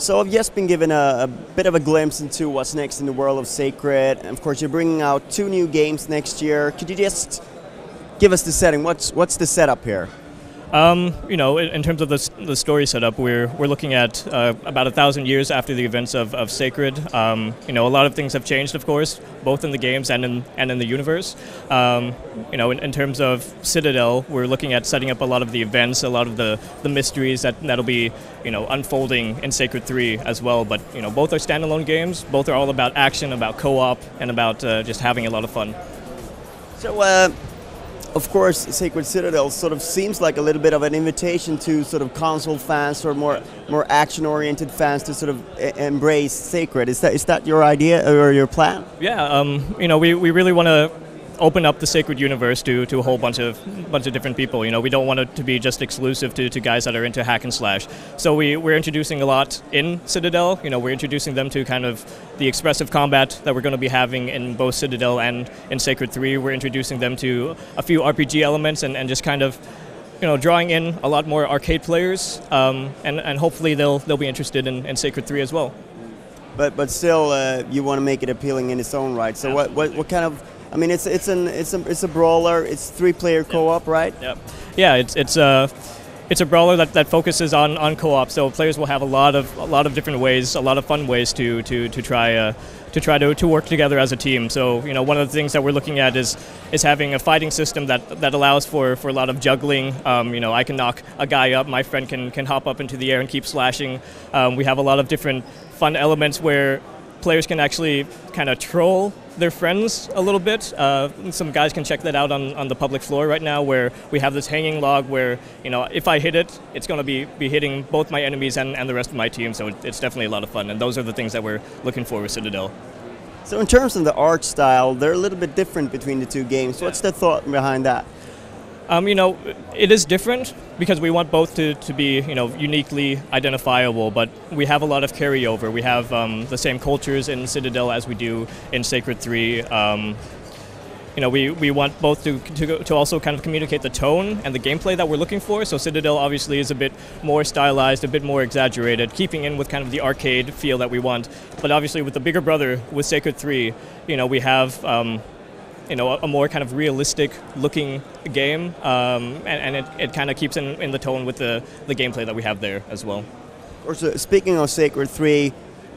So I've just been given a bit of a glimpse into what's next in the world of Sacred. And of course, you're bringing out 2 new games next year. Could you just give us the setting? What's the setup here? You know, in terms of the story setup, we're looking at about 1,000 years after the events of Sacred. You know, a lot of things have changed, of course, both in the games and in the universe. You know, in terms of Citadel, we're looking at setting up a lot of the events, a lot of the mysteries that'll be, you know, unfolding in Sacred 3 as well. But you know, both are standalone games. Both are all about action, about co-op, and about just having a lot of fun. So. Of course, Sacred Citadel sort of seems like a little bit of an invitation to sort of console fans or more action-oriented fans to sort of embrace Sacred. Is that your idea or your plan? Yeah, you know, we really want to open up the Sacred universe to a whole bunch of different people. You know, we don't want it to be just exclusive to guys that are into hack and slash. So we're introducing a lot in Citadel. You know, we're introducing them to kind of the expressive combat that we're going to be having in both Citadel and in Sacred 3. We're introducing them to a few RPG elements and just kind of, you know, drawing in a lot more arcade players, and hopefully they'll be interested in Sacred 3 as well. But still, you want to make it appealing in its own right. So what kind of, I mean, it's a brawler. It's 3-player co-op, right? Yep. Yeah, it's a brawler that focuses on co-op. So players will have a lot of different ways, a lot of fun ways to try to work together as a team. So you know, one of the things that we're looking at is having a fighting system that allows for a lot of juggling. You know, I can knock a guy up, my friend can hop up into the air and keep slashing. We have a lot of different fun elements where players can actually kind of troll their friends a little bit. Some guys can check that out on the public floor right now, where we have this hanging log where, you know, if I hit it, it's going to be hitting both my enemies and the rest of my team. So it's definitely a lot of fun, and those are the things that we're looking for with Citadel. So in terms of the art style, they're a little bit different between the 2 games. What's the thought behind that? You know, it is different because we want both to be, you know, uniquely identifiable, but we have a lot of carryover. We have the same cultures in Citadel as we do in Sacred 3. You know, we want both to also kind of communicate the tone and the gameplay that we're looking for. So Citadel obviously is a bit more stylized, a bit more exaggerated, keeping in with kind of the arcade feel that we want. But obviously with the bigger brother, with Sacred 3, you know, we have you know, a more kind of realistic looking game, and it kind of keeps in the tone with the gameplay that we have there as well. Of course, speaking of Sacred 3,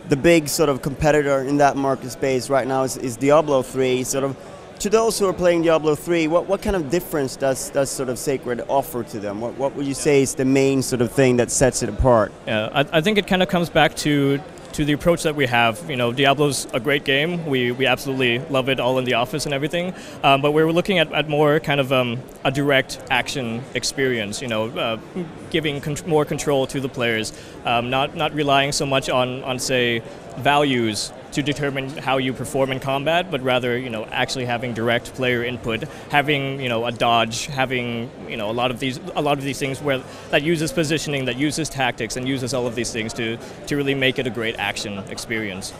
the big sort of competitor in that market space right now is Diablo 3. Sort of, to those who are playing Diablo 3, what kind of difference does sort of Sacred offer to them? What would you say is the main sort of thing that sets it apart? Yeah, I think it kind of comes back to the approach that we have. You know, Diablo's a great game. We absolutely love it all in the office and everything. But we're looking at more kind of a direct action experience. You know, giving more control to the players, not relying so much on say values to determine how you perform in combat, but rather, you know, actually having direct player input, having, you know, a dodge, having, you know, a lot of these things where that uses positioning, that uses tactics, and uses all of these things to really make it a great action experience.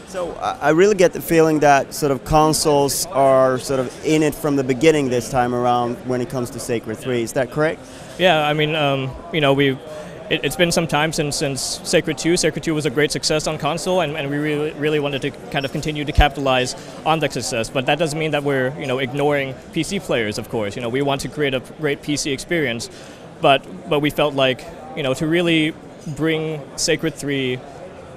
So I really get the feeling that sort of consoles are sort of in it from the beginning this time around when it comes to Sacred 3. Is that correct? Yeah, I mean, you know, it's been some time since Sacred 2. Sacred 2 was a great success on console, and we really wanted to kind of continue to capitalize on that success. But that doesn't mean that we're, you know, ignoring PC players, of course. You know, we want to create a great PC experience, but we felt like, you know, to really bring Sacred 3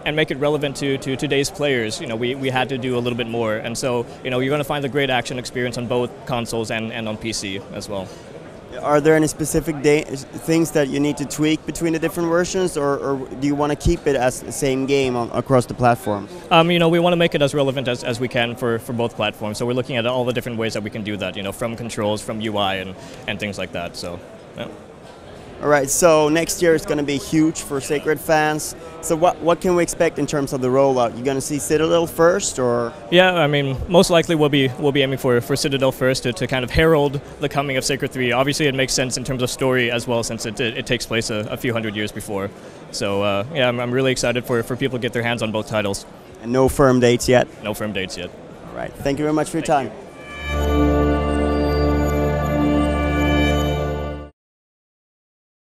and make it relevant to today's players, you know, we had to do a little bit more. And so, you know, you're going to find a great action experience on both consoles and on PC as well. Are there any specific things that you need to tweak between the different versions, or do you want to keep it as the same game across the platforms? You know, we want to make it as relevant as we can for both platforms. So we're looking at all the different ways that we can do that, you know, from controls, from UI, and things like that. So, yeah. All right, so next year is going to be huge for Sacred fans. So what can we expect in terms of the rollout? You going to see Citadel first, or? Yeah, I mean, most likely we'll be aiming for Citadel first to kind of herald the coming of Sacred 3. Obviously, it makes sense in terms of story as well, since it takes place a few hundred years before. So yeah, I'm really excited for people to get their hands on both titles. And no firm dates yet? No firm dates yet. All right, thank you very much for your time.